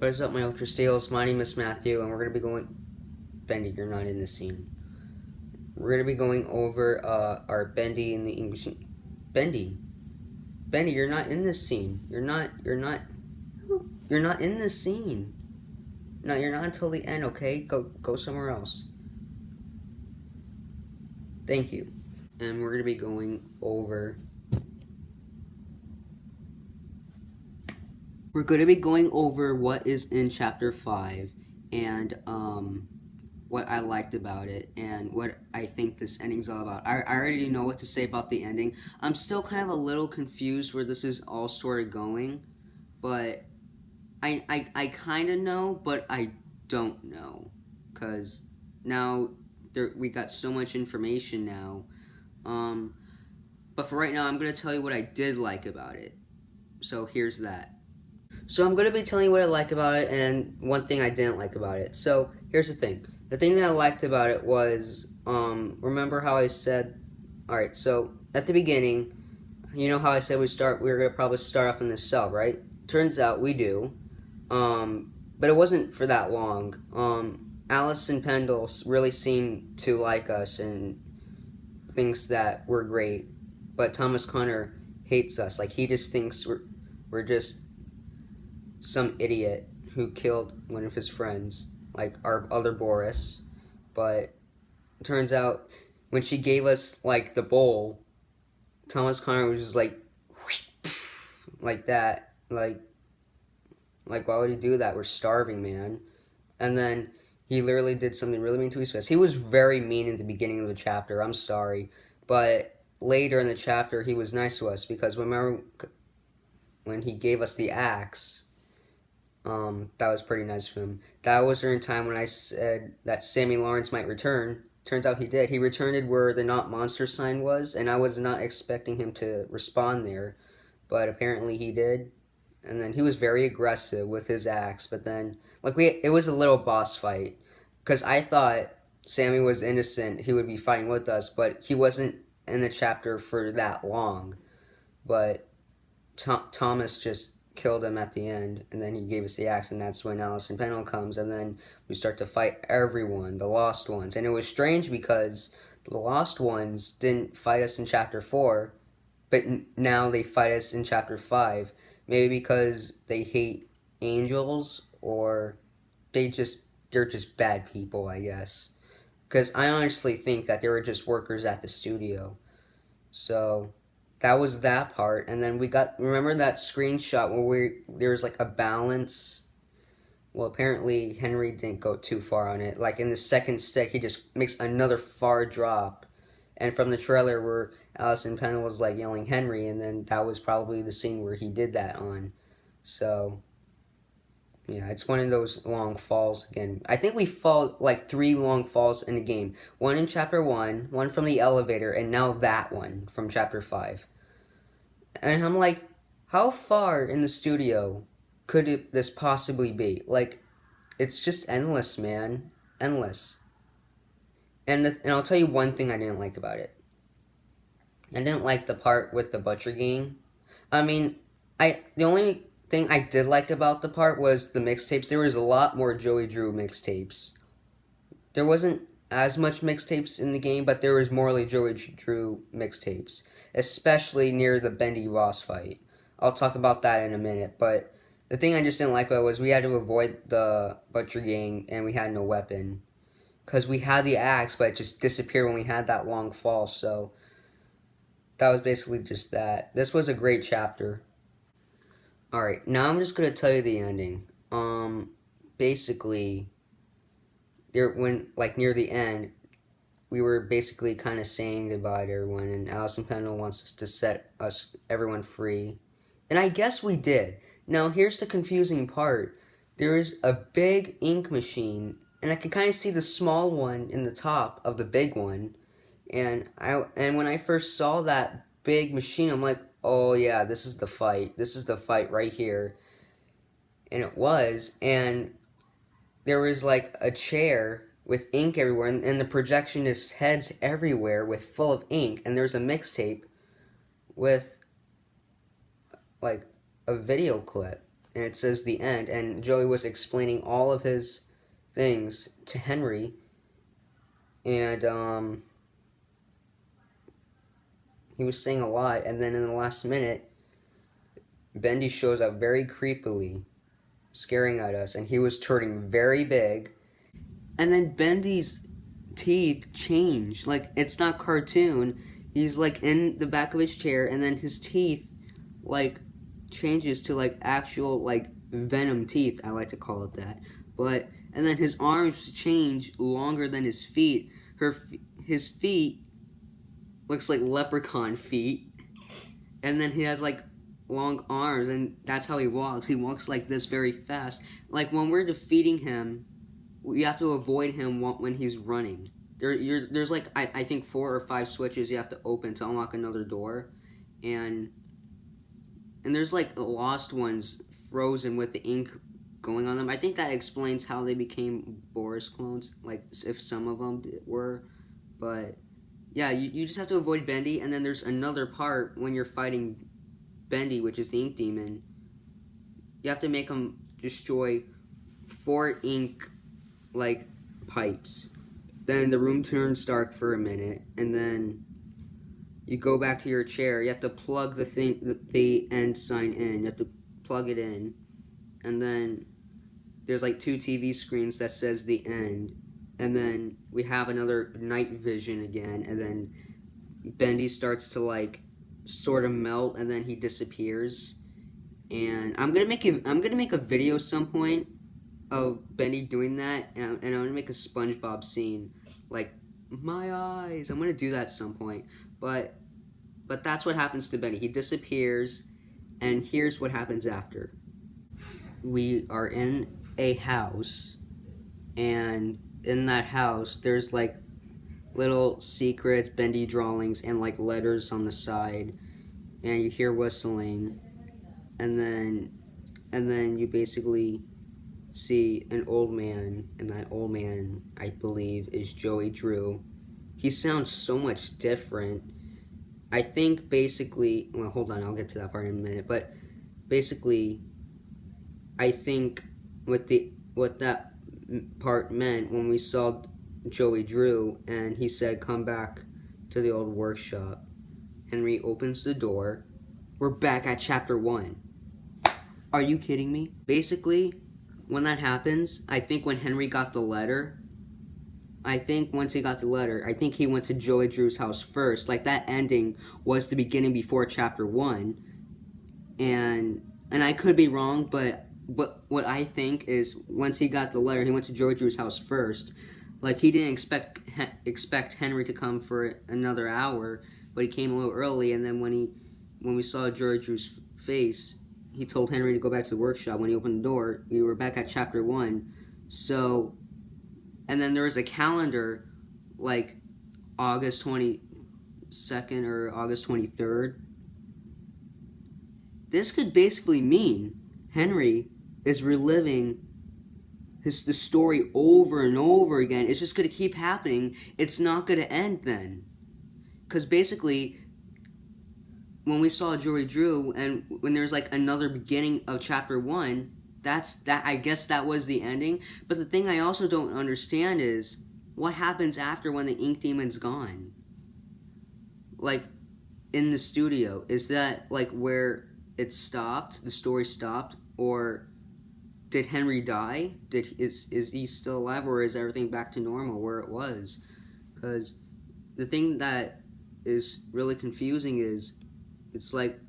What is up, my Ultra Steels? My name is Matthew, and we're going to be going... Bendy, you're not in this scene. We're going to be going over our Bendy in the English... Bendy, you're not in this scene. You're not in this scene. No, you're not until the end, okay? Go somewhere else. Thank you. And we're going to be going over... We're going to be going over what is in Chapter 5, and, what I liked about it, and what I think this ending's all about. I already know what to say about the ending. I'm still kind of a little confused where this is all sort of going, but I kind of know, but I don't know, because now we got so much information now. But for right now, I'm going to tell you what I did like about it. So here's that. So I'm going to be telling you what I like about it and one thing I didn't like about it. So here's the thing. The thing that I liked about it was, remember how I said, alright, so at the beginning, you know how I said we were going to probably start off in this cell, right? Turns out we do. But it wasn't for that long. Alice and Pendle really seemed to like us and thinks that we're great. But Thomas Connor hates us. Like, he just thinks we're just some idiot who killed one of his friends, like our other Boris. But it turns out when she gave us like the bowl, Thomas Connor was just like like that, like why would he do that? We're starving, man. And then he literally did something really mean to his face. He was very mean in the beginning of the chapter. I'm sorry, but later in the chapter he was nice to us, because remember when he gave us the axe. That was pretty nice of him. That was during time when I said that Sammy Lawrence might return. Turns out he did. He returned where the not monster sign was, and I was not expecting him to respond there, but apparently he did. And then he was very aggressive with his axe, but then, like, it was a little boss fight, because I thought Sammy was innocent, he would be fighting with us, but he wasn't in the chapter for that long. But Thomas just killed him at the end, and then he gave us the axe, and that's when Allison Pennell comes, and then we start to fight everyone, the Lost Ones. And it was strange because the Lost Ones didn't fight us in Chapter 4, but now they fight us in Chapter 5. Maybe because they hate angels, or they're just bad people, I guess. Because I honestly think that they were just workers at the studio. So that was that part. And then remember that screenshot where there was like a balance? Well, apparently Henry didn't go too far on it. Like in the second stick, he just makes another far drop. And from the trailer where Allison Pennell was like yelling Henry, and then that was probably the scene where he did that on. So yeah, it's one of those long falls again. I think we fall like 3 long falls in the game. One in Chapter 1, one from the elevator, and now that one from Chapter 5. And I'm like, how far in the studio could this possibly be? Like, it's just endless, man. Endless. And I'll tell you one thing I didn't like about it. I didn't like the part with the Butcher Gang. I mean, the only thing I did like about the part was the mixtapes. There was a lot more Joey Drew mixtapes. There wasn't as much mixtapes in the game, but there was more Joey Drew mixtapes, especially near the Bendy boss fight. I'll talk about that in a minute, but the thing I just didn't like about it was we had to avoid the Butcher Gang, and we had no weapon. Because we had the axe, but it just disappeared when we had that long fall, so that was basically just that. This was a great chapter. Alright, now I'm just going to tell you the ending. Basically, near the end, we were basically kind of saying goodbye to everyone, and Allison Pendle wants us to set everyone free. And I guess we did. Now, here's the confusing part. There is a big ink machine, and I can kind of see the small one in the top of the big one. And when I first saw that big machine, I'm like, oh yeah, this is the fight. This is the fight right here. And it was. And there was like a chair with ink everywhere, and the projectionist heads everywhere with full of ink. And there's a mixtape with like a video clip. and it says the end. And Joey was explaining all of his things to Henry, and he was saying a lot. And then in the last minute, Bendy shows up very creepily, scaring at us, and he was turning very big. And then Bendy's teeth change. Like, it's not cartoon. He's like in the back of his chair, and then his teeth like changes to like actual like venom teeth. I like to call it that. But and then his arms change longer than his feet. His feet looks like leprechaun feet, and then he has like long arms, and that's how he walks. He walks like this very fast. Like when we're defeating him, we have to avoid him when he's running. There's like I think 4 or 5 switches you have to open to unlock another door, and there's like lost ones frozen with the ink going on them. I think that explains how they became Boris clones, like if some of them were, but yeah, you just have to avoid Bendy, and then there's another part when you're fighting Bendy, which is the ink demon. You have to make him destroy 4 ink like pipes. Then the room turns dark for a minute, and then you go back to your chair. You have to plug the end sign in. You have to plug it in, and then there's like 2 TV screens that says the end, and then we have another night vision again, and then Bendy starts to like sort of melt, and then he disappears. And I'm gonna make a video some point of Bendy doing that, and I'm gonna make a SpongeBob scene, like my eyes. I'm gonna do that some point, but that's what happens to Bendy. He disappears, and here's what happens after. We are in a house, and in that house, there's like little secrets, Bendy drawings, and like letters on the side, and you hear whistling, and then you basically see an old man, and that old man, I believe, is Joey Drew. He sounds so much different. I think basically, well, hold on, I'll get to that part in a minute, but basically, I think what that part meant when we saw Joey Drew and he said, "Come back to the old workshop." Henry opens the door. We're back at chapter 1. Are you kidding me? Basically, when that happens, I think when Henry got the letter, I think once he got the letter, I think he went to Joey Drew's house first. Like, that ending was the beginning before chapter 1. And I could be wrong, but what I think is once he got the letter, he went to Joey Drew's house first. Like, he didn't expect Henry to come for another hour, but he came a little early, and then when we saw Joey Drew's face, he told Henry to go back to the workshop. When he opened the door, we were back at chapter 1. So, and then there was a calendar, like August 22nd or August 23rd. This could basically mean Henry is reliving the story over and over again. It's just going to keep happening. It's not going to end then. Because basically, when we saw Joey Drew, and when there's like another beginning of chapter 1, I guess that was the ending. But the thing I also don't understand is what happens after when the ink demon's gone. Like, in the studio, is that like where it stopped, the story stopped, or did Henry die? Is he still alive, or is everything back to normal where it was? Because the thing that is really confusing is, it's like,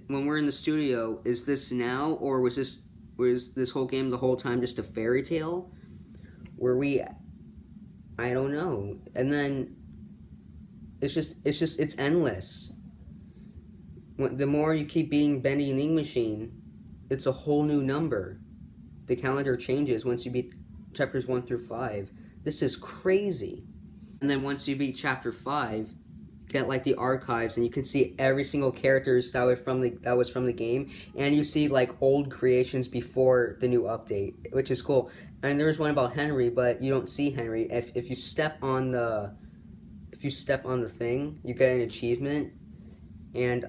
when we're in the studio, is this now, or was this whole game the whole time just a fairy tale? I don't know. And then it's endless. The more you keep beating Bendy and Ink Machine, it's a whole new number. The calendar changes once you beat chapters 1 through 5. This is crazy. And then once you beat chapter 5, get like the archives, and you can see every single characters that was from the game, and you see like old creations before the new update, which is cool. And there's one about Henry, but you don't see Henry. If you step on the thing, you get an achievement, and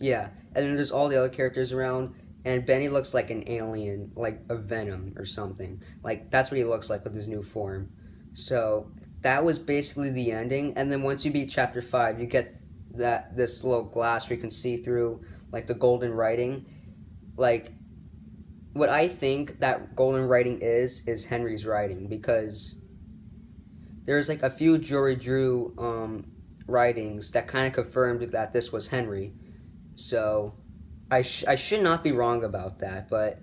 yeah, and then there's all the other characters around, and Benny looks like an alien, like a Venom or something. Like that's what he looks like with his new form. So that was basically the ending, and then once you beat chapter 5, you get this little glass where you can see through like the golden writing. Like what I think that golden writing is Henry's writing, because there's like a few Jory Drew writings that kind of confirmed that this was Henry. So I should not be wrong about that, but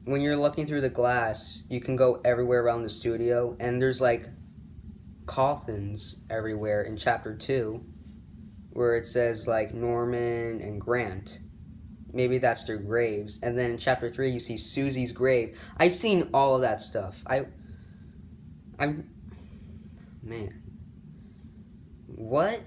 when you're looking through the glass, you can go everywhere around the studio, and there's like coffins everywhere in chapter 2 where it says like Norman and Grant. Maybe that's their graves. And then in chapter 3 you see Susie's grave. I've seen all of that stuff. I'm man. What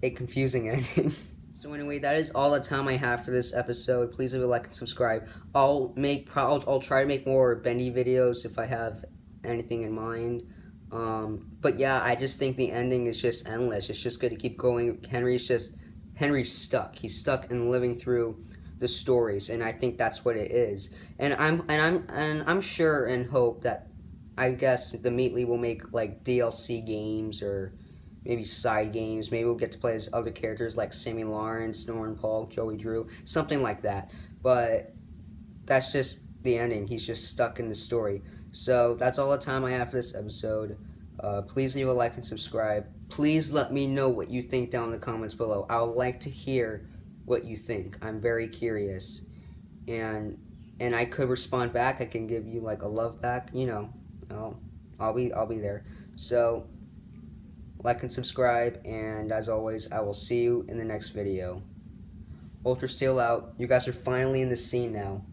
a confusing ending. So anyway, that is all the time I have for this episode. Please leave a like and subscribe. I'll try to make more Bendy videos if I have anything in mind. But yeah, I just think the ending is just endless. It's just going to keep going. Henry's stuck. He's stuck in living through the stories, and I think that's what it is. And I'm sure and hope that, I guess, the Meatly will make like DLC games or maybe side games. Maybe we'll get to play as other characters like Sammy Lawrence, Norman Paul, Joey Drew, something like that. But that's just the ending. He's just stuck in the story. So that's all the time I have for this episode. Please leave a like and subscribe. Please let me know what you think down in the comments below. I would like to hear what you think. I'm very curious. And I could respond back. I can give you like a love back. I'll be there. So like and subscribe, and as always, I will see you in the next video. Ultra Steel out. You guys are finally in the scene now.